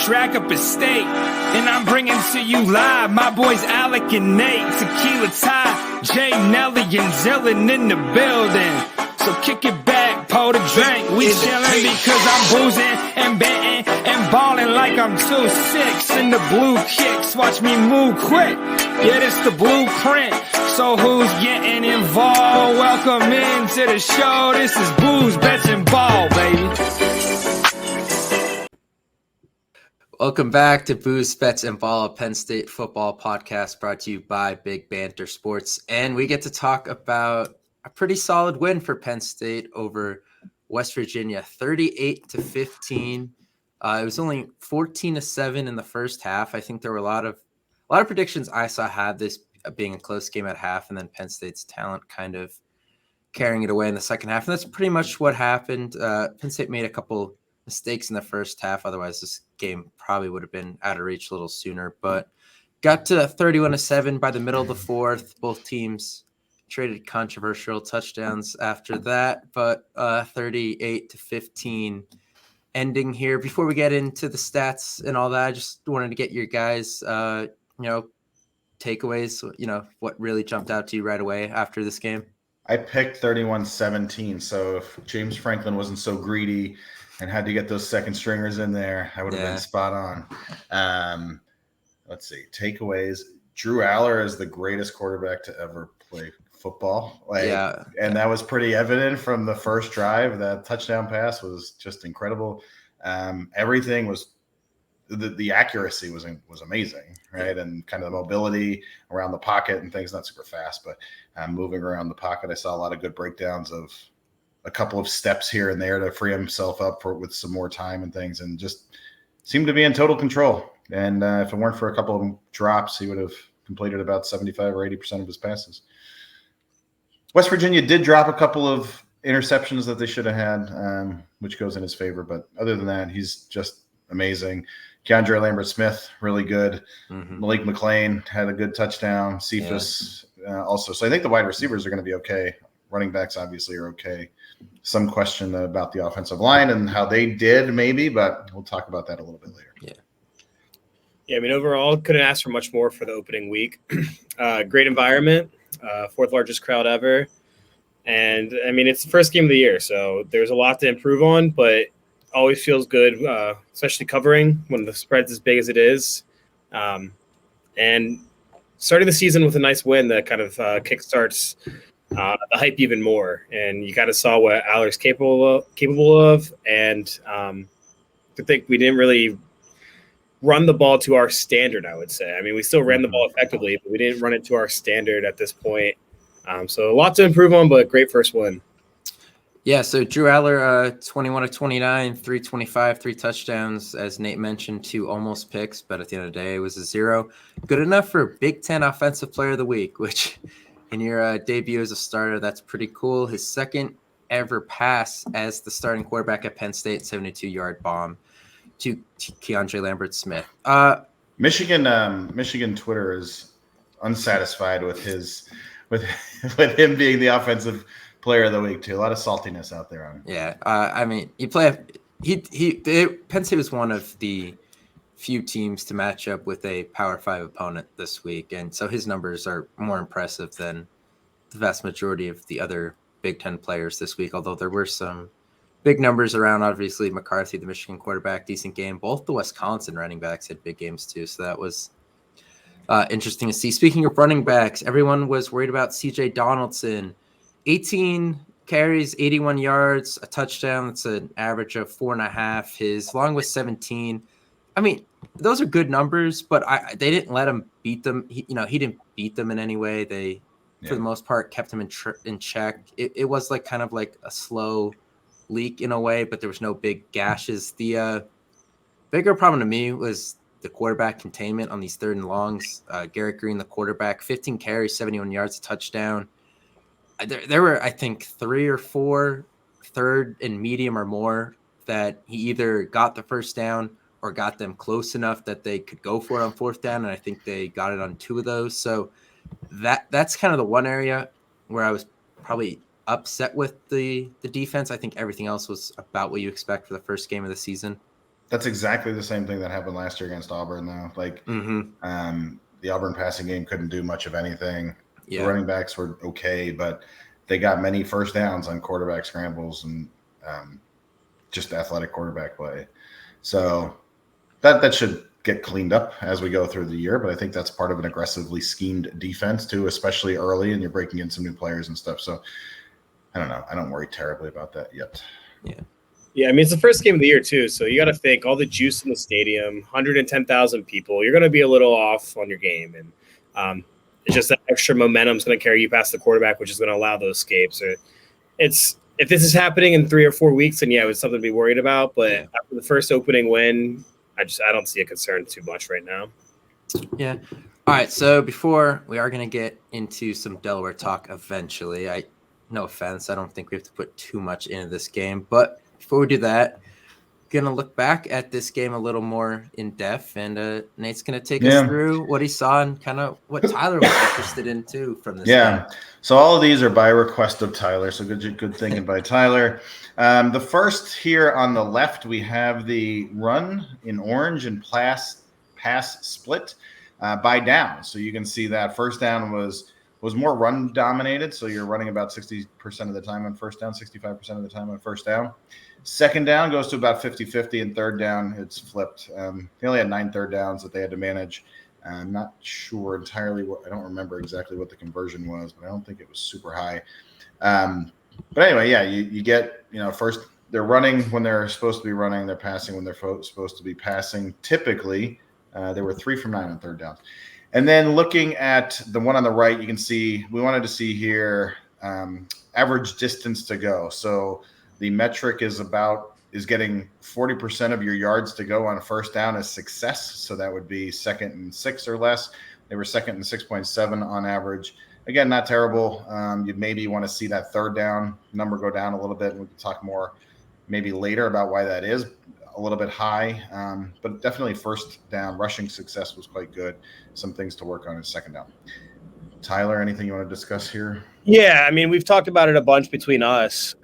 track up a state. And I'm bringing to you live my boys Alec and Nate, Tequila Ty, Jay, Nelly, and Zillin in the building. So kick it back, pour the drink. We chillin' because I'm boozing and betting and ballin' like I'm 2-6 in the blue kicks. Watch me move quick. Yeah, this the blueprint. So who's getting involved? Welcome into the show. This is Booze, Bets, and Ball, baby. Welcome back to Booze, Bets, and Ball, a Penn State football podcast brought to you by Big Banter Sports. And we get to talk about a pretty solid win for Penn State over West Virginia, 38-15. It was only 14-7 in the first half. I think there were a lot of predictions I saw had this being a close game at half, and then Penn State's talent kind of carrying it away in the second half. And that's pretty much what happened. Penn State made a couple mistakes in the first half. Otherwise, this game probably would have been out of reach a little sooner. But got to 31-7 by the middle of the fourth. Both teams traded controversial touchdowns after that, but 38-15 ending here. Before we get into the stats and all that, I just wanted to get your guys, takeaways, what really jumped out to you right away after this game. I picked 31-17, so if James Franklin wasn't so greedy and had to get those second stringers in there, I would have been spot on. Let's see, takeaways. Drew Aller is the greatest quarterback to ever play football. And that was pretty evident from the first drive. That touchdown pass was just incredible. Everything was the accuracy was amazing, right? And kind of the mobility around the pocket and things, not super fast, but moving around the pocket. I saw a lot of good breakdowns of a couple of steps here and there to free himself up with some more time and things, and just seemed to be in total control. And if it weren't for a couple of drops, he would have completed about 75 or 80% of his passes. West Virginia did drop a couple of interceptions that they should have had, which goes in his favor. But other than that, he's just amazing. Keandre Lambert-Smith, really good. Mm-hmm. Malik McLean had a good touchdown. Cephas also. So I think the wide receivers are going to be okay. Running backs obviously are okay. Some question about the offensive line and how they did maybe, but we'll talk about that a little bit later. Yeah, I mean, overall, couldn't ask for much more for the opening week. Great environment, fourth largest crowd ever. And, I mean, it's the first game of the year, so there's a lot to improve on, but always feels good, especially covering when the spread's as big as it is. And starting the season with a nice win that kind of kickstarts the hype even more. And you kind of saw what Aller's capable of. And I think we didn't really run the ball to our standard, I would say. I mean, we still ran the ball effectively, but we didn't run it to our standard at this point. So a lot to improve on, but great first win. Yeah, so Drew Aller, 21 of 29, 325, 3 touchdowns, as Nate mentioned, 2 almost picks, but at the end of the day, it was a 0. Good enough for Big Ten Offensive Player of the Week, which in your debut as a starter, that's pretty cool. His second ever pass as the starting quarterback at Penn State, 72-yard bomb to Keandre Lambert-Smith. Michigan Twitter is unsatisfied with with him being the offensive player of the week too. A lot of saltiness out there on him. Yeah, I mean, Penn State was one of the few teams to match up with a Power 5 opponent this week, and so his numbers are more impressive than the vast majority of the other Big Ten players this week. Although there were some big numbers around. Obviously, McCarthy, the Michigan quarterback, decent game. Both the Wisconsin running backs had big games too, so that was interesting to see. Speaking of running backs, everyone was worried about C.J. Donaldson. 18 carries, 81 yards, a touchdown. That's an average of 4.5. His long was 17. I mean, those are good numbers, but they didn't let him beat them. He didn't beat them in any way. They, for the most part, kept him in check. It was like kind of like a slow leak in a way, but there was no big gashes. The bigger problem to me was the quarterback containment on these third and longs. Garrett Green, the quarterback, 15 carries, 71 yards, a touchdown. There were, I think, 3 or 4 third and medium or more that he either got the first down or got them close enough that they could go for it on fourth down, and I think they got it on 2 of those. So that's kind of the one area where I was probably upset with the defense. I think everything else was about what you expect for the first game of the season. That's exactly the same thing that happened last year against Auburn, though. Like, the Auburn passing game couldn't do much of anything. Yeah. The running backs were okay, but they got many first downs on quarterback scrambles and just athletic quarterback play. So that should get cleaned up as we go through the year, but I think that's part of an aggressively schemed defense too, especially early, and you're breaking in some new players and stuff. So I don't know. I don't worry terribly about that yet. Yeah, I mean, it's the first game of the year too, so you got to think all the juice in the stadium, 110,000 people, you're going to be a little off on your game, and it's just that extra momentum is going to carry you past the quarterback, which is going to allow those escapes. If this is happening in 3 or 4 weeks, then yeah, it's something to be worried about. But after the first opening win, I don't see a concern too much right now. Yeah. All right. So before we are going to get into some Delaware talk eventually, no offense, I don't think we have to put too much into this game. But before we do that, gonna look back at this game a little more in depth, and Nate's gonna take us through what he saw and kind of what Tyler was interested in too from this game. So all of these are by request of Tyler, so good thinking by Tyler. The first here on the left, we have the run in orange and pass split by down. So you can see that first down was more run dominated, so you're running about 60% of the time on first down, 65% of the time on first down. Second down goes to about 50-50, and third down, it's flipped. They only had 9 third downs that they had to manage. I'm not sure entirely I don't remember exactly what the conversion was, but I don't think it was super high. But anyway, yeah, you get, first they're running when they're supposed to be running, they're passing when they're supposed to be passing. Typically, they were 3 from 9 on third downs. And then looking at the one on the right, you can see we wanted to see here average distance to go. So the metric is getting 40% of your yards to go on a first down as success. So that would be 2nd and 6 or less. They were 2nd and 6.7 on average. Again, not terrible. You maybe want to see that third down number go down a little bit, and we can talk more maybe later about why that is a little bit high. But definitely first down rushing success was quite good. Some things to work on in second down. Tyler, anything you want to discuss here? Yeah, I mean, we've talked about it a bunch between us.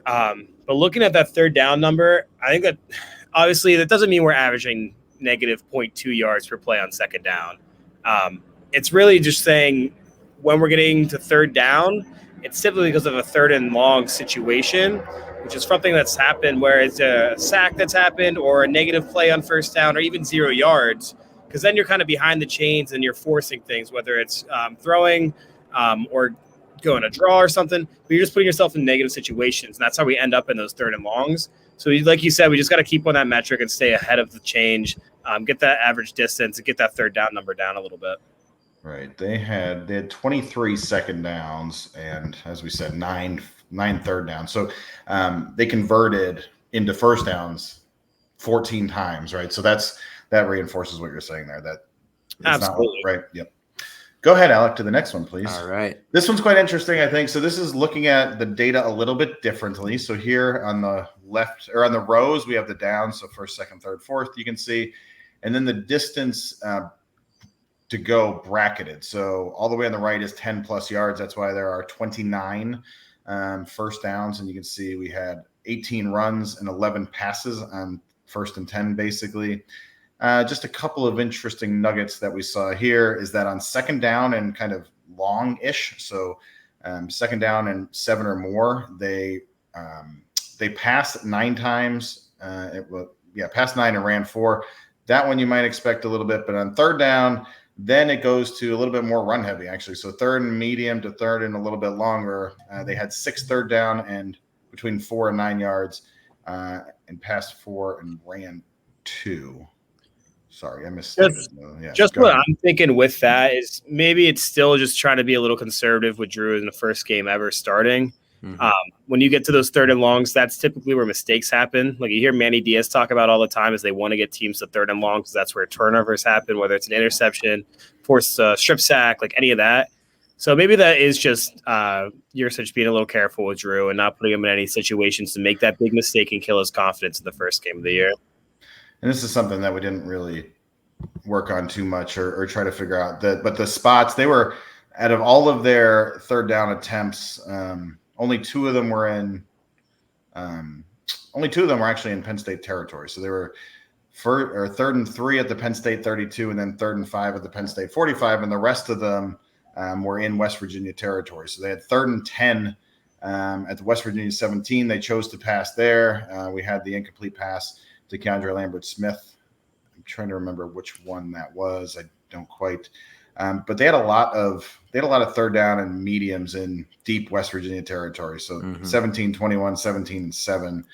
But looking at that third down number, I think that obviously that doesn't mean we're averaging negative 0.2 yards per play on second down. It's really just saying when we're getting to third down, it's typically because of a third and long situation, which is something that's happened where it's a sack that's happened or a negative play on first down or even 0 yards, because then you're kind of behind the chains and you're forcing things, whether it's throwing or going a draw or something, but you're just putting yourself in negative situations. And that's how we end up in those third and longs. So like you said, we just got to keep on that metric and stay ahead of the change, get that average distance and get that third down number down a little bit. Right. They had 23 second downs and, as we said, nine third downs. So they converted into first downs 14 times, right? So that reinforces what you're saying there. That absolutely not, right. Yep. Go ahead, Alec, to the next one, please. All right. This one's quite interesting, I think. So this is looking at the data a little bit differently. So here on the left, or on the rows, we have the downs. So first, second, third, fourth, you can see. And then the distance to go bracketed. So all the way on the right is 10 plus yards. That's why there are 29 first downs. And you can see we had 18 runs and 11 passes on first and 10, basically. Just a couple of interesting nuggets that we saw here is that on second down and kind of long-ish, so second down and 7 or more, they passed 9 times. Passed 9 and ran 4. That one you might expect a little bit, but on third down, then it goes to a little bit more run heavy, actually. So third and medium to third and a little bit longer. They had 6 third down and between 4 and 9 yards, and passed 4 and ran 2. Sorry, I missed it. Just what I'm thinking with that is maybe it's still just trying to be a little conservative with Drew in the first game ever starting. Mm-hmm. When you get to those third and longs, that's typically where mistakes happen. Like you hear Manny Diaz talk about all the time is they want to get teams to third and long because that's where turnovers happen, whether it's an interception, forced strip sack, like any of that. So maybe that is just you're just being a little careful with Drew and not putting him in any situations to make that big mistake and kill his confidence in the first game of the year. And this is something that we didn't really work on too much or try to figure out. But the spots, they were, out of all of their third down attempts, only 2 of them were actually in Penn State territory. So they were third and 3 at the Penn State 32, and then 3rd and 5 at the Penn State 45, and the rest of them were in West Virginia territory. So they had 3rd and 10 at the West Virginia 17. They chose to pass there. We had the incomplete pass to Keandre Lambert-Smith. I'm trying to remember which one that was. I don't quite. But they had a lot of 3rd down and mediums in deep West Virginia territory. So 17, 21, 17, and 7.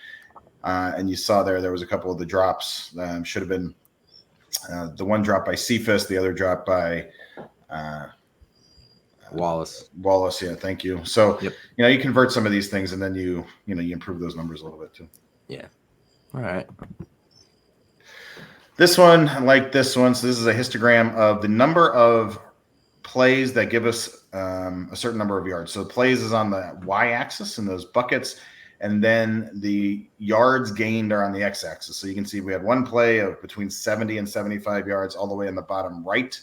And you saw there was a couple of the drops. Should have been the one drop by Cephas, the other drop by Wallace. Yeah, thank you. So you convert some of these things, and then you improve those numbers a little bit too. Yeah. All right. This one, I like this one. So this is a histogram of the number of plays that give us a certain number of yards. So plays is on the y-axis in those buckets, and then the yards gained are on the x-axis. So you can see we had one play of between 70 and 75 yards all the way in the bottom right.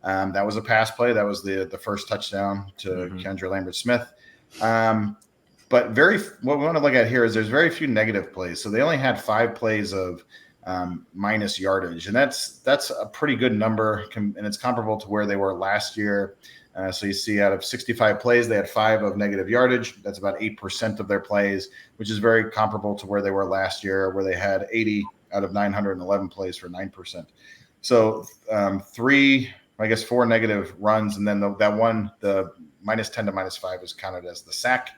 That was a pass play. That was the first touchdown to Keandre Lambert-Smith. But what we want to look at here is there's very few negative plays. So they only had 5 plays of minus yardage, and that's a pretty good number, and it's comparable to where they were last year. So you see out of 65 plays, they had 5 of negative yardage. That's about 8% of their plays, which is very comparable to where they were last year, where they had 80 out of 911 plays for 9%. So 4 negative runs, and then that one, the minus 10 to minus 5, is counted as the sack.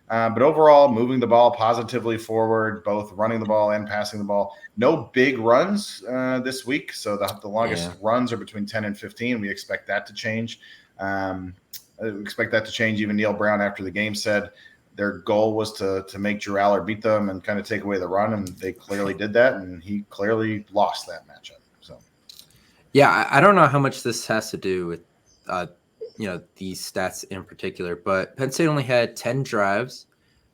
But overall, moving the ball positively forward, both running the ball and passing the ball. No big runs this week. So the longest runs are between 10 and 15. We expect that to change. Even Neil Brown after the game said their goal was to make Drew Aller beat them and kind of take away the run, and they clearly did that, and he clearly lost that matchup. So, yeah, I don't know how much this has to do with these stats in particular, but Penn State only had 10 drives,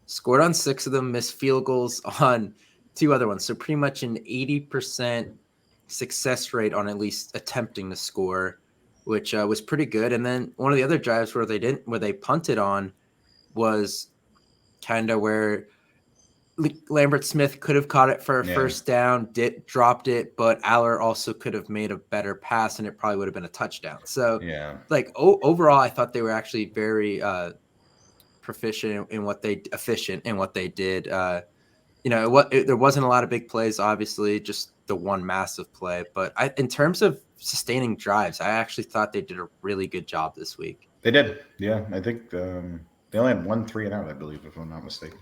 scored on 6 of them, missed field goals on 2 other ones. So pretty much an 80% success rate on at least attempting to score, which was pretty good. And then one of the other drives where they punted on was kind of where Lambert-Smith could have caught it for a first down, dropped it, but Aller also could have made a better pass, and it probably would have been a touchdown. So, overall, I thought they were actually very efficient in what they did. There wasn't a lot of big plays, obviously, just the one massive play. But in terms of sustaining drives, I actually thought they did a really good job this week. They did, yeah. I think they only had 1 3-and-out, I believe, if I'm not mistaken.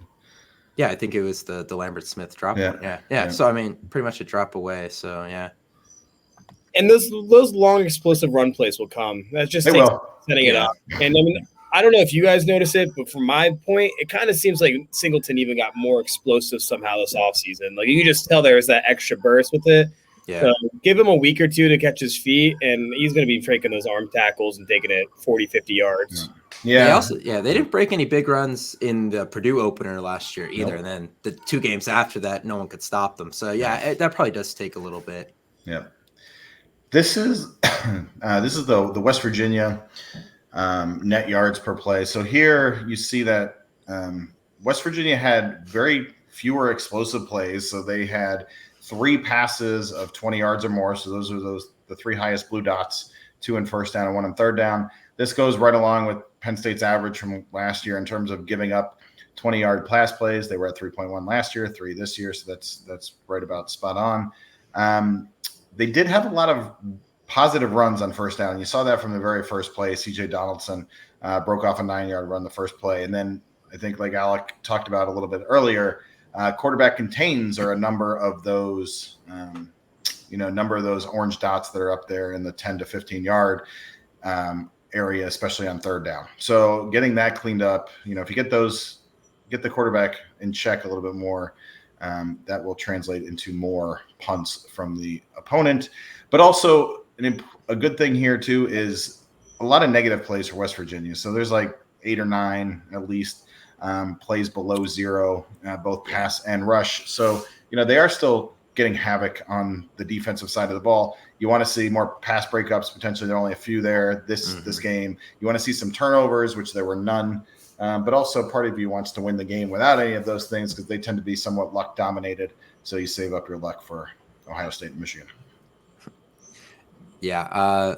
Yeah, I think it was the Lambert-Smith drop. Yeah. So, I mean, pretty much a drop away. So, yeah. And those long, explosive run plays will come. That just takes setting it up. And, I mean, I don't know if you guys notice it, but from my point, it kind of seems like Singleton even got more explosive somehow this offseason. Like, you can just tell there's that extra burst with it. Yeah. So give him a week or two to catch his feet, and he's going to be breaking those arm tackles and taking it 40, 50 yards. Yeah. They didn't break any big runs in the Purdue opener last year either. Nope. And then the 2 games after that, no one could stop them. So that probably does take a little bit. Yeah. This is the West Virginia net yards per play. So here you see that West Virginia had very fewer explosive plays. So they had 3 passes of 20 yards or more. So those are the 3 highest blue dots, 2 in first down and 1 in third down. This goes right along with Penn State's average from last year in terms of giving up 20-yard pass plays. They were at 3.1 last year, 3 this year, so that's right about spot on. They did have a lot of positive runs on first down. You saw that from the very first play. C.J. Donaldson broke off a 9-yard run the first play. And then I think, like Alec talked about a little bit earlier, quarterback contains are a number of those orange dots that are up there in the 10 to 15-yard area, especially on third down. So getting that cleaned up, if you get the quarterback in check a little bit more, that will translate into more punts from the opponent. But also a good thing here too is a lot of negative plays for West Virginia. So there's like 8 or 9 at least plays below 0, both pass and rush. So they are still getting havoc on the defensive side of the ball. You want to see more pass breakups. Potentially, there are only a few there this game. You want to see some turnovers, which there were none. But also, part of you wants to win the game without any of those things because they tend to be somewhat luck dominated. So you save up your luck for Ohio State and Michigan. Yeah.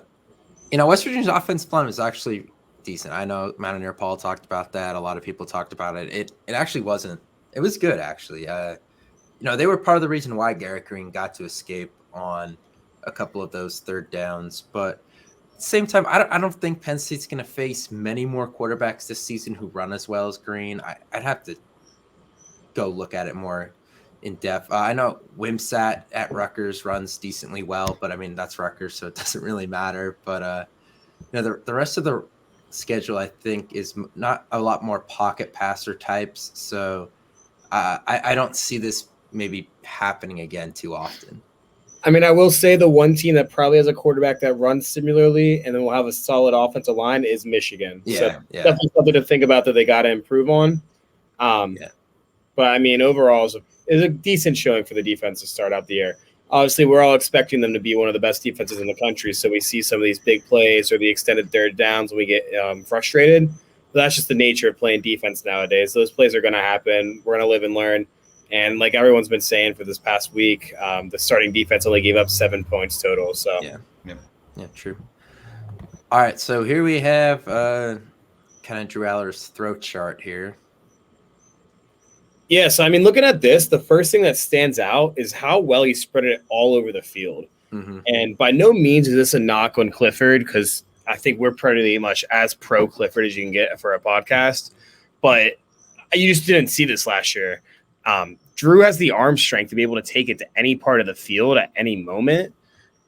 West Virginia's offensive line was actually decent. I know Mountaineer Paul talked about that. A lot of people talked about it. It actually wasn't. It was good, actually. They were part of the reason why Garrett Green got to escape on a couple of those third downs. But at the same time, I don't think Penn State's going to face many more quarterbacks this season who run as well as Green. I'd have to go look at it more in depth. I know Wimsatt at Rutgers runs decently well, but I mean, that's Rutgers, so it doesn't really matter. But the rest of the schedule, I think, is not a lot more pocket passer types. So I don't see this maybe happening again too often. I mean, I will say the one team that probably has a quarterback that runs similarly and then will have a solid offensive line is Michigan. Yeah, so definitely something to think about that they got to improve on. But I mean, overall, it's a decent showing for the defense to start out the year. Obviously, we're all expecting them to be one of the best defenses in the country, so we see some of these big plays or the extended third downs when we get frustrated. But that's just the nature of playing defense nowadays. Those plays are going to happen. We're going to live and learn. And like everyone's been saying for this past week, the starting defense only gave up 7 points total. So yeah, true. All right, so here we have kind of Drew Aller's throat chart here. Yeah, so I mean, looking at this, the first thing that stands out is how well he spread it all over the field. Mm-hmm. And by no means is this a knock on Clifford, because I think we're pretty much as pro Clifford as you can get for a podcast. But you just didn't see this last year. Drew has the arm strength to be able to take it to any part of the field at any moment.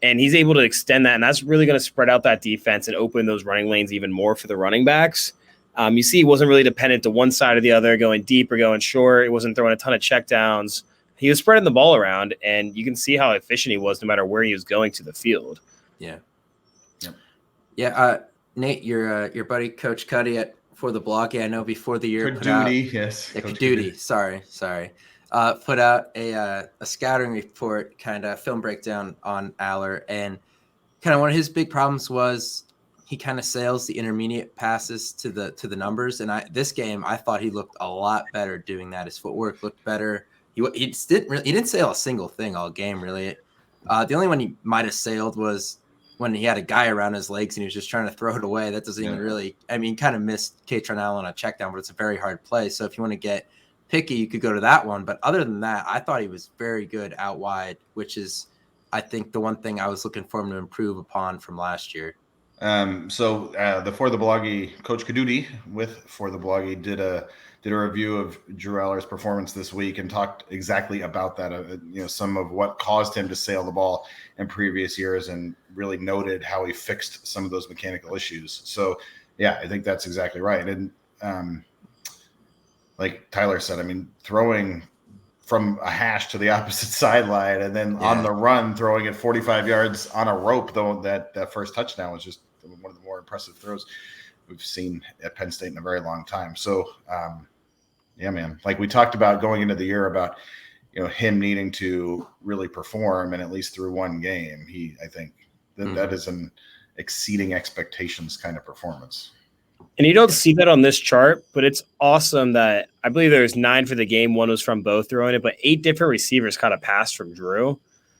And he's able to extend that. And that's really going to spread out that defense and open those running lanes even more for the running backs. You see, he wasn't really dependent to one side or the other, going deep or going short. He wasn't throwing a ton of checkdowns. He was spreading the ball around, and you can see how efficient he was no matter where he was going to the field. Yeah. Nate, your buddy Coach Cuddy at For the Block, I know before the year Coach Duty. Sorry. Put out a scouting report, kind of film breakdown on Aller, and kind of one of his big problems was he kind of sails the intermediate passes to the numbers. And this game, I thought he looked a lot better doing that. His footwork looked better. He didn't sail a single thing all game, really. The only one he might have sailed was when he had a guy around his legs and he was just trying to throw it away. That doesn't even really, I mean, kind of missed Katron Allen on a check down, but it's a very hard play. So if you want to get picky, you could go to that one. But other than that, I thought he was very good out wide, which is, I think, the one thing I was looking for him to improve upon from last year. The For the Bloggy Coach Kadudi with For the Bloggy did a review of Drew Aller's performance this week and talked exactly about that. Some of what caused him to sail the ball in previous years, and really noted how he fixed some of those mechanical issues. So, yeah, I think that's exactly right. And like Tyler said, I mean, throwing from a hash to the opposite sideline and then on the run, throwing it 45 yards on a rope, though, that first touchdown was just one of the more impressive throws we've seen at Penn State in a very long time. So, man, like we talked about going into the year about, him needing to really perform, and at least through one game, I think that is an exceeding expectations kind of performance. And you don't see that on this chart, but it's awesome that I believe there's 9 for the game. 1 was from Bo throwing it, but 8 different receivers kind of passed from Drew.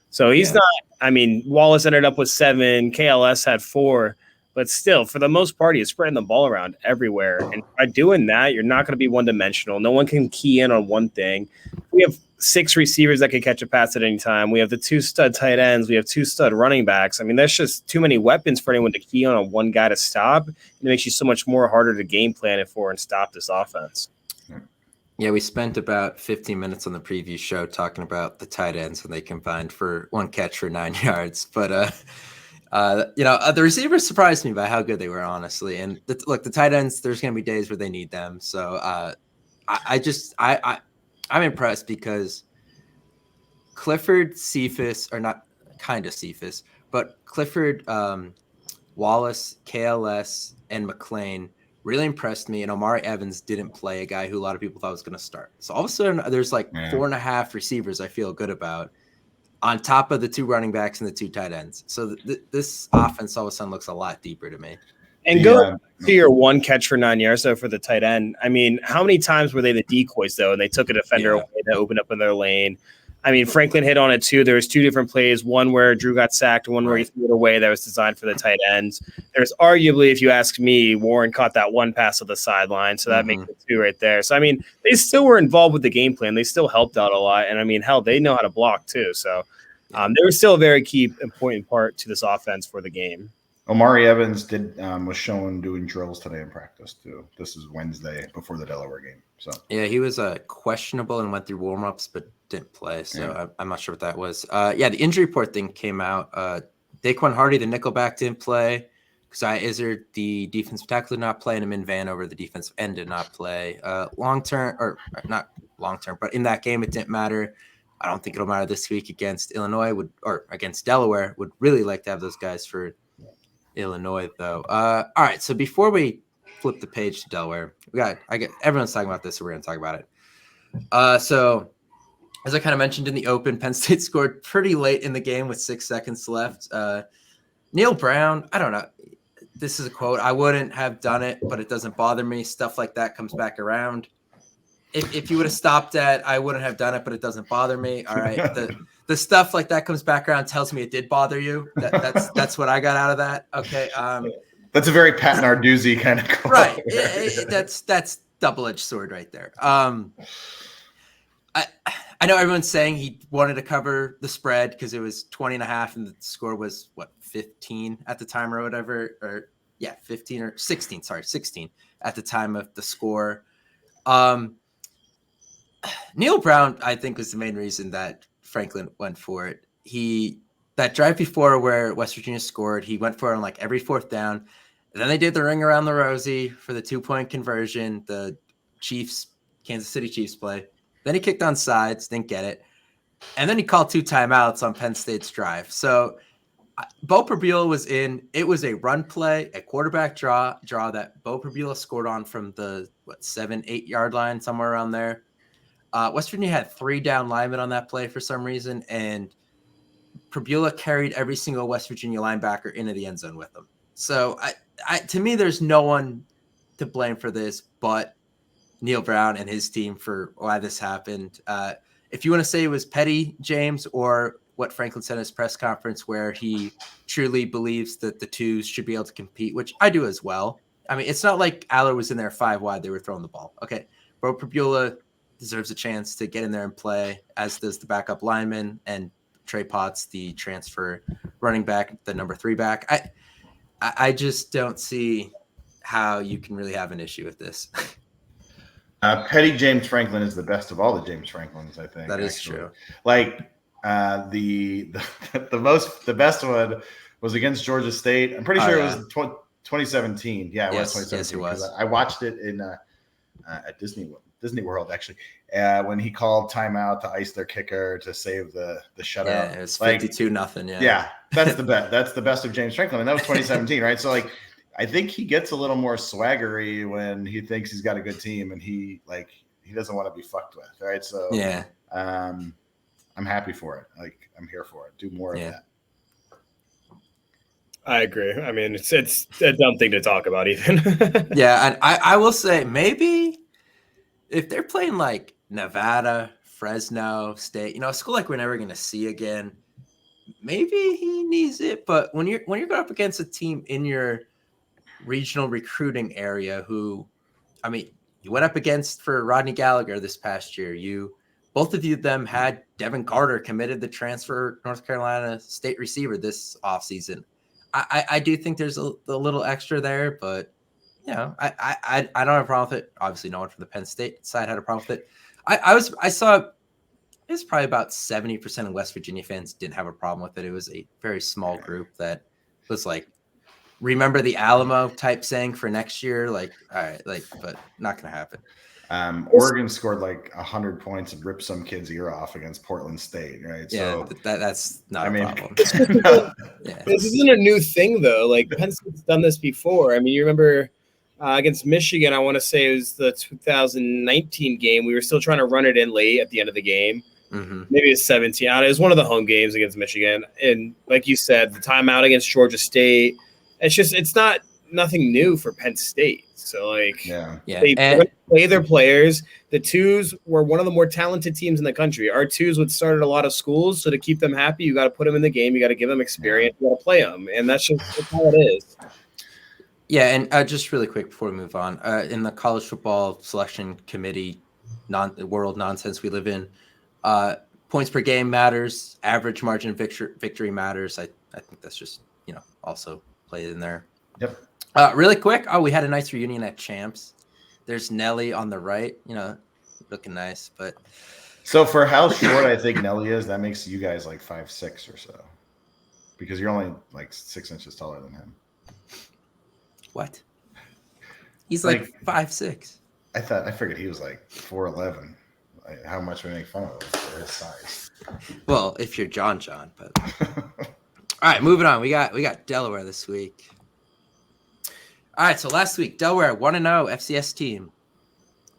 So he's not, I mean, Wallace ended up with 7, KLS had 4, but still, for the most part, he's spreading the ball around everywhere. And by doing that, you're not going to be one-dimensional. No one can key in on one thing. We have 6 receivers that can catch a pass at any time. We have the 2 stud tight ends. We have 2 stud running backs. I mean, there's just too many weapons for anyone to key on one guy to stop. It makes you so much more harder to game plan it for and stop this offense. Yeah, we spent about 15 minutes on the preview show talking about the tight ends when they combined for 1 catch for 9 yards. But, the receivers surprised me by how good they were, honestly. And look, the tight ends, there's going to be days where they need them. So I'm impressed because Clifford, Cephas, or not kind of Cephas, but Clifford, Wallace, KLS, and McLean really impressed me. And Omari Evans didn't play, a guy who a lot of people thought was going to start. So all of a sudden, there's 4.5 receivers I feel good about, on top of the 2 running backs and the 2 tight ends. So this offense all of a sudden looks a lot deeper to me. And go to your 1 catch for 9 yards, though, for the tight end. I mean, how many times were they the decoys, though, and they took a defender away that opened up in their lane? I mean, Franklin hit on it too. There was two different plays, one where Drew got sacked, one where he threw it away that was designed for the tight ends. There's arguably, if you ask me, Warren caught that one pass on the sideline, so that makes it two right there. So, I mean, they still were involved with the game plan. They still helped out a lot. And, I mean, hell, they know how to block too. So, they were still a very key, important part to this offense for the game. Omari Evans was shown doing drills today in practice too. This is Wednesday before the Delaware game. So yeah, he was questionable and went through warmups, but didn't play. So I'm not sure what that was. The injury report thing came out. Daquan Hardy, the nickelback, didn't play. Kazai Izzard, the defensive tackle, did not play, and Amin Vanover, the defensive end, did not play. Not long term, but in that game, it didn't matter. I don't think it'll matter this week against Illinois or against Delaware. Would really like to have those guys for Illinois, though. All right, so before we flip the page to Delaware, everyone's talking about this, so we're going to talk about it. So as I kind of mentioned in the open, Penn State scored pretty late in the game with 6 seconds left. Neil Brown, I don't know. This is a quote. I wouldn't have done it, but it doesn't bother me. Stuff like that comes back around. If you would have stopped at, I wouldn't have done it, but it doesn't bother me. All right. The stuff like that comes back around, tells me it did bother you. That's what I got out of that. Okay. That's a very Pat Narduzzi kind of quote. Right. That's double-edged sword right there. I know everyone's saying he wanted to cover the spread because it was 20.5 and the score was 15 at the time or whatever, 15 or 16. Sorry, 16 at the time of the score. Neil Brown, I think, was the main reason that Franklin went for it. That drive before where West Virginia scored, he went for it on like every fourth down. And then they did the ring around the Rosie for the 2-point conversion, the Kansas City Chiefs play. Then he kicked on sides, didn't get it. And then he called 2 timeouts on Penn State's drive. So Bo Prabula was in. It was a run play, a quarterback draw that Bo Prabula scored on from the 7-8 yard line, somewhere around there. West Virginia had 3 down linemen on that play for some reason, and Prabula carried every single West Virginia linebacker into the end zone with him. So to me, there's no one to blame for this but Neil Brown and his team for why this happened. If you want to say it was petty, James, or what Franklin said in his press conference where he truly believes that the twos should be able to compete, which I do as well. I mean, it's not like Aller was in there 5 wide. They were throwing the ball. Okay. Bo Prabula deserves a chance to get in there and play, as does the backup lineman, and Trey Potts, the transfer running back, the number 3 back. I just don't see how you can really have an issue with this. Petty James Franklin is the best of all the James Franklins, I think. That is true. Like the best one was against Georgia State. I'm pretty sure it was 2017. Yeah, it was 2017. Yes, it was. I watched it in at Disney World, actually, when he called timeout to ice their kicker to save the shutout. Yeah, it was 52-0. Yeah, that's the best. That's the best of James Franklin, and that was 2017, right? So I think he gets a little more swaggery when he thinks he's got a good team, and he doesn't want to be fucked with, right? So yeah, I'm happy for it. I'm here for it. Do more of that. I agree. I mean, it's a dumb thing to talk about, even. Yeah, and I will say maybe if they're playing like Nevada, Fresno State, a school like we're never going to see again, maybe he needs it. But when you're going up against a team in your regional recruiting area who, I mean, you went up against for Rodney Gallagher this past year. Both of them had Devin Carter committed the transfer North Carolina State receiver this offseason. I do think there's a little extra there, but I don't have a problem with it. Obviously, no one from the Penn State side had a problem with it. I saw it was probably about 70% of West Virginia fans didn't have a problem with it. It was a very small group that was like, remember the Alamo type saying for next year, all right, but not going to happen. Oregon scored 100 points and ripped some kid's ear off against Portland State, right? Yeah, so that's not a problem. This isn't a new thing, though. Penn State's done this before. I mean, you remember against Michigan, I want to say it was the 2019 game. We were still trying to run it in late at the end of the game. Mm-hmm. Maybe it's 17. It was one of the home games against Michigan. And like you said, the timeout against Georgia State, it's not nothing new for Penn State. So like, Yeah. they play their players. The twos were one of the more talented teams in the country. Our twos would start at a lot of schools. So to keep them happy, you got to put them in the game. You got to give them experience. You got to play them. And that's how it is. Yeah. And just really quick before we move on, in the college football selection committee, world nonsense we live in, points per game matters. Average margin of victory matters. I think that's just, also played in there. Yep. Really quick. Oh, we had a nice reunion at Champs. There's Nelly on the right, looking nice. But so for how short I think Nelly is, that makes you guys like 5'6" or so, because you're only like 6 inches taller than him. What? He's like 5'6". I figured he was like 4'11". How much we make fun of him for his size. Well, if you're John, but all right, moving on. We got Delaware this week. All right, so last week Delaware 1-0 FCS team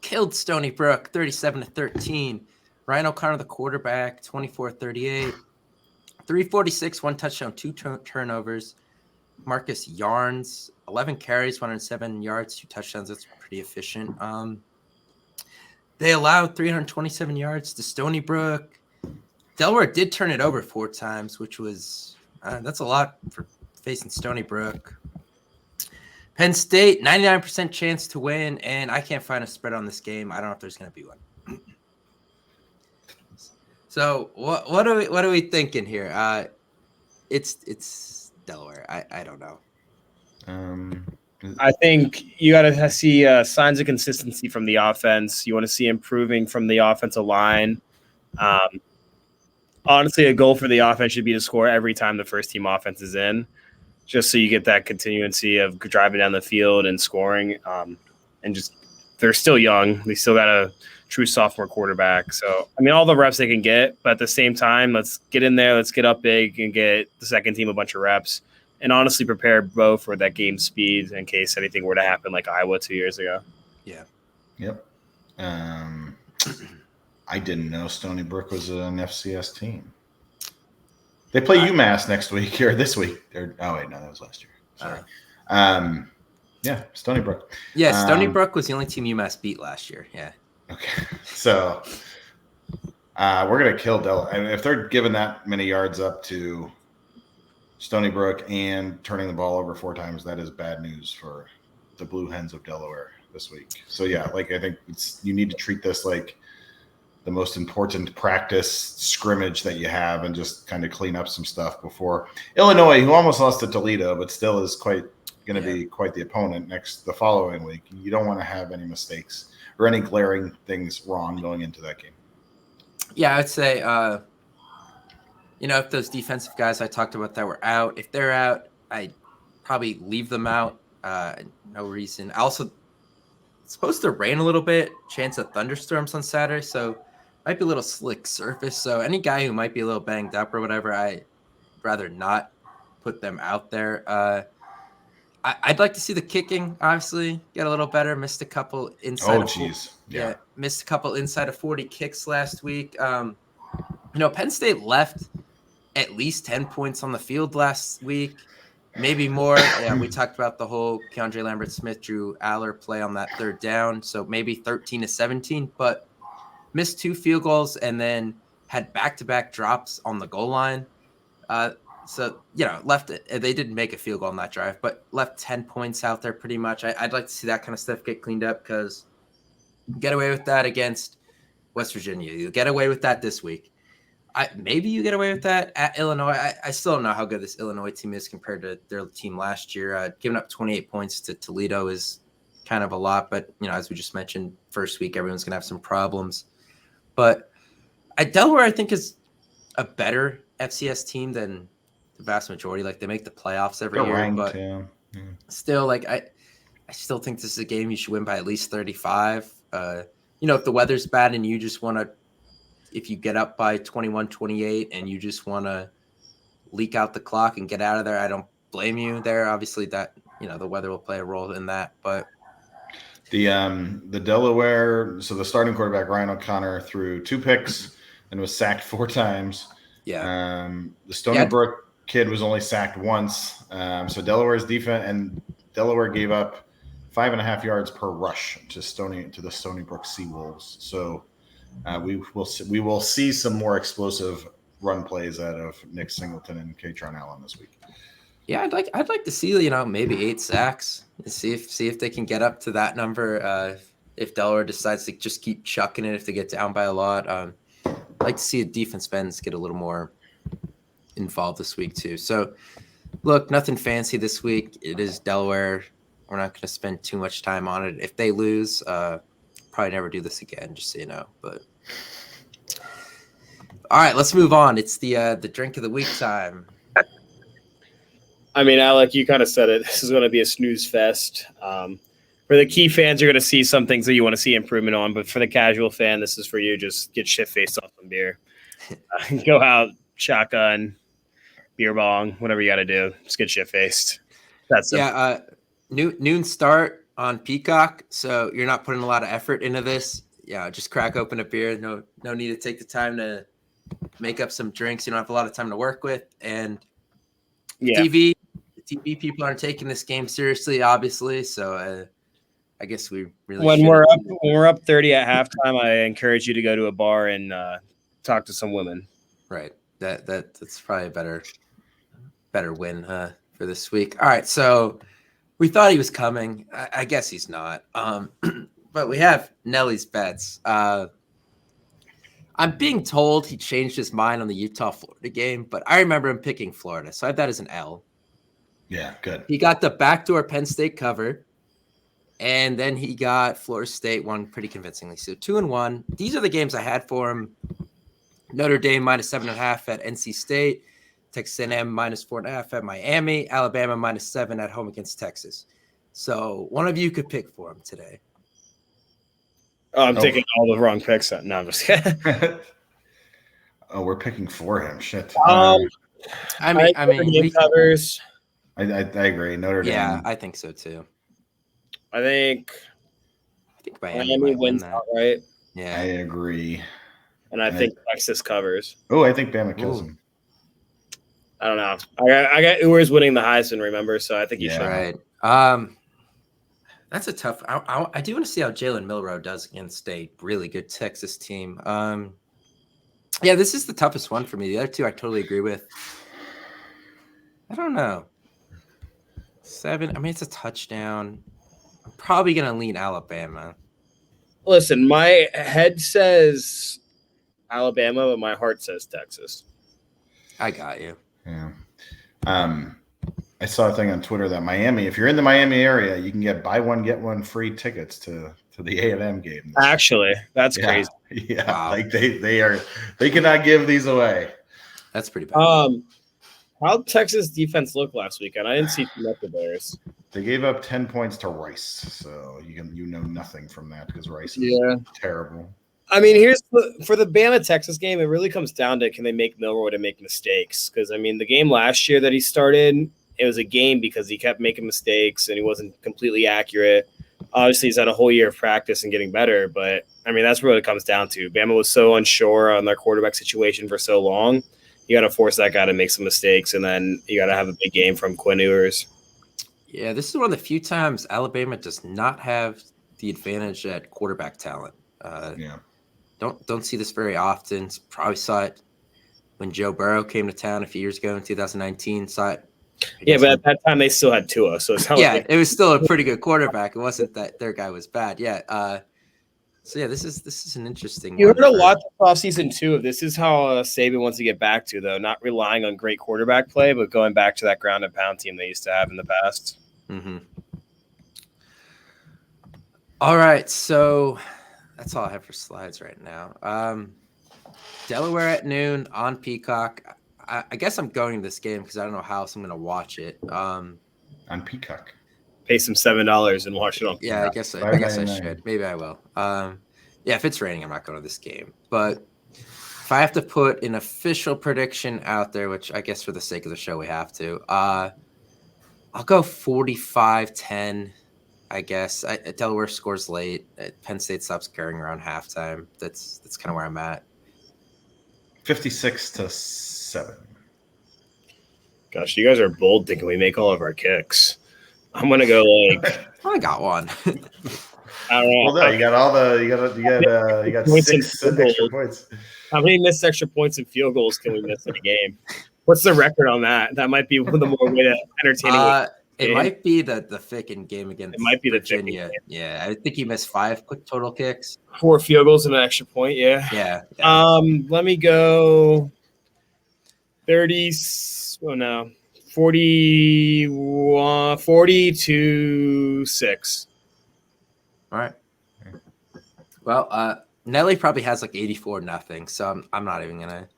killed Stony Brook 37-13. Ryan O'Connor the quarterback 24-38, 346, 1 touchdown, 2 turnovers. Marcus Yarns 11 carries, 107 yards, 2 touchdowns. That's pretty efficient. They allowed 327 yards to Stony Brook. Delaware did turn it over 4 times, which was that's a lot for facing Stony Brook. Penn State 99% chance to win, and I can't find a spread on this game. I don't know if there's going to be one. So what are we thinking here? It's Delaware. I don't know. I think you got to see signs of consistency from the offense. You want to see improving from the offensive line. Honestly, a goal for the offense should be to score every time the first team offense is in, just so you get that continuity of driving down the field and scoring. And just they're still young. They still got a true sophomore quarterback. So, I mean, all the reps they can get, but at the same time, let's get in there. Let's get up big and get the second team a bunch of reps. And honestly, prepare Bo for that game speed in case anything were to happen like Iowa 2 years ago. Yeah. Yep. I didn't know Stony Brook was an FCS team. They play UMass next week or this week. No, that was last year. Sorry. Yeah, Stony Brook. Yeah, Stony Brook was the only team UMass beat last year. Yeah. Okay. So we're gonna kill Delaware. I mean, if they're giving that many yards up to Stony Brook and turning the ball over 4 times, that is bad news for the Blue Hens of Delaware this week. So yeah, I think you need to treat this like the most important practice scrimmage that you have and just kind of clean up some stuff before Illinois, who almost lost to Toledo, but still is going to be quite the opponent the following week. You don't want to have any mistakes or any glaring things wrong going into that game. Yeah, I'd say, if those defensive guys I talked about that were out, if they're out, I'd probably leave them out. No reason. Also, it's supposed to rain a little bit, chance of thunderstorms on Saturday, so might be a little slick surface. So any guy who might be a little banged up or whatever, I'd rather not put them out there. I'd like to see the kicking, obviously, get a little better. Missed a couple inside. Missed a couple inside of 40 kicks last week. Penn State left at least 10 points on the field last week, maybe more. Yeah, we talked about the whole Keandre Lambert-Smith, Drew Aller play on that 3rd down, so maybe 13-17, but missed 2 field goals and then had back-to-back drops on the goal line. So, left it. They didn't make a field goal on that drive, but left 10 points out there pretty much. I'd like to see that kind of stuff get cleaned up because you get away with that against West Virginia. You get away with that this week. Maybe you get away with that at Illinois. I still don't know how good this Illinois team is compared to their team last year. Giving up 28 points to Toledo is kind of a lot, but, as we just mentioned, first week, everyone's going to have some problems. But Delaware, I think, is a better FCS team than the vast majority. Like, they make the playoffs every year, ranked, but still, I still think this is a game you should win by at least 35. If the weather's bad and you just want to, if you get up by 21-28 and you just want to leak out the clock and get out of there, I don't blame you there. Obviously, that the weather will play a role in that, but the Delaware. So the starting quarterback Ryan O'Connor threw 2 picks and was sacked 4 times. Yeah. The Stony Brook kid was only sacked once. So Delaware's defense and Delaware gave up 5.5 yards per rush to the Stony Brook Seawolves. So we will see some more explosive run plays out of Nick Singleton and Katron Allen this week. Yeah, I'd like to see maybe 8 sacks. See if they can get up to that number. If Delaware decides to just keep chucking it if they get down by a lot, I'd like to see a defense ends get a little more involved this week too. So, look, nothing fancy this week. It is Delaware. We're not going to spend too much time on it. If they lose, probably never do this again. Just so you know. But all right, let's move on. It's the drink of the week time. I mean, Alec, you kind of said it. This is going to be a snooze fest. For the key fans, you're going to see some things that you want to see improvement on. But for the casual fan, this is for you. Just get shit-faced off some beer. Go out, shotgun, beer bong, whatever you got to do. Just get shit-faced. That's it. Yeah, noon start on Peacock, so you're not putting a lot of effort into this. Yeah, just crack open a beer. No need to take the time to make up some drinks. You don't have a lot of time to work with. And TV people aren't taking this game seriously, obviously. So I guess we really when we're up 30 at halftime, I encourage you to go to a bar and talk to some women. Right. That's probably a better win for this week. All right, so we thought he was coming. I guess he's not. But we have Nelly's bets. I'm being told he changed his mind on the Utah-Florida game, but I remember him picking Florida, so I have that as an L. Yeah, good. He got the backdoor Penn State cover, and then he got Florida State won pretty convincingly. So 2-1. These are the games I had for him. Notre Dame -7.5 at NC State. Texas A&M -4.5 at Miami. Alabama -7 at home against Texas. So one of you could pick for him today. Oh, I'm taking all the wrong picks. No, I'm just kidding. Oh, we're picking for him. Shit. I mean, we covers. I agree. Notre Dame. Yeah, I think so too. I think Miami wins outright. Yeah, I agree. And I think Texas covers. Oh, I think Bama kills him. I don't know. I got Ewers winning the Heisman, remember? So I think he should. Right. That's a tough. I do want to see how Jalen Milroe does against a really good Texas team. Yeah, this is the toughest one for me. The other two I totally agree with. I don't know. 7. I mean, it's a touchdown. I'm probably gonna lean Alabama. Listen, my head says Alabama, but my heart says Texas. I got you. Yeah. I saw a thing on Twitter that Miami, if you're in the Miami area, you can get buy one, get one free tickets to the A&M game. Actually, that's crazy. Yeah. Wow. Like they cannot give these away. That's pretty bad. How'd Texas defense look last weekend? I didn't see too much of theirs. They gave up 10 points to Rice, so you know nothing from that because Rice is terrible. I mean, for the Bama Texas game, it really comes down to can they make Milroe to make mistakes? Because I mean, the game last year that he started, it was a game because he kept making mistakes and he wasn't completely accurate. Obviously, he's had a whole year of practice and getting better, but I mean, that's what it comes down to. Bama was so unsure on their quarterback situation for so long. You got to force that guy to make some mistakes, and then you got to have a big game from Quinn Ewers. Yeah, this is one of the few times Alabama does not have the advantage at quarterback talent. Don't see this very often. Probably saw it when Joe Burrow came to town a few years ago in 2019. Saw it. Yeah, but at that time they still had Tua, so it's not it was still a pretty good quarterback. It wasn't that their guy was bad. Yeah. So yeah, this is an interesting. You heard a lot this offseason too. This is how Saban wants to get back to, though, not relying on great quarterback play, but going back to that ground and pound team they used to have in the past. Mm-hmm. All right, so that's all I have for slides right now. Delaware at noon on Peacock. I guess I'm going to this game because I don't know how else I'm going to watch it. On Peacock. Pay some $7 and watch it on. Yeah, I guess I should. Maybe I will. If it's raining, I'm not going to this game. But if I have to put an official prediction out there, which I guess for the sake of the show we have to, I'll go 45-10. I guess Delaware scores late. Penn State stops scoring around halftime. That's kind of where I'm at. 56-7. Gosh, you guys are bold thinking we make all of our kicks. I'm gonna go like I got one. I don't know. Well, no, you got all the you got Points and 6 field extra goals. points. How many missed extra points and field goals can we miss in a game? What's the record on that? That might be one of the more way to entertaining. It might be the Ficken game against might be the Ficken Virginia. Yeah, I think he missed 5 quick total kicks. 4 field goals and an extra point. Yeah. Yeah. Let me go 30. Oh no, 41, 40-6. All right. Well, Nelly probably has like 84-0, so I'm not even gonna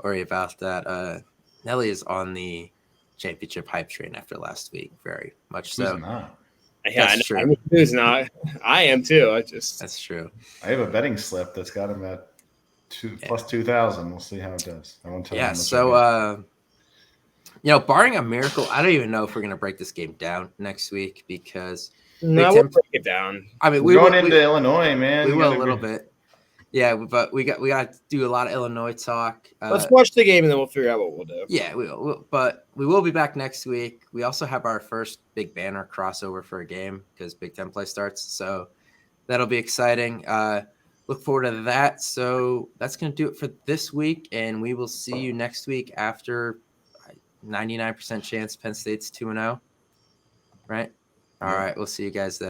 worry about that. Nelly is on the championship hype train after last week, very much so. Who's not? Yeah, That's true. I mean, who's not? I am too. That's true. I have a betting slip that's got him at plus 2,000. We'll see how it does. I won't tell you how much So barring a miracle, I don't even know if we're gonna break this game down next week because no, we'll break it down. I mean, we're going into Illinois, man. We will a little bit. Yeah, but we got to do a lot of Illinois talk. Let's watch the game and then we'll figure out what we'll do. Yeah, we will. But we will be back next week. We also have our first big banner crossover for a game because Big Ten play starts. So that'll be exciting. Look forward to that. So that's going to do it for this week. And we will see you next week after 99% chance Penn State's 2-0. Right? All right. We'll see you guys then.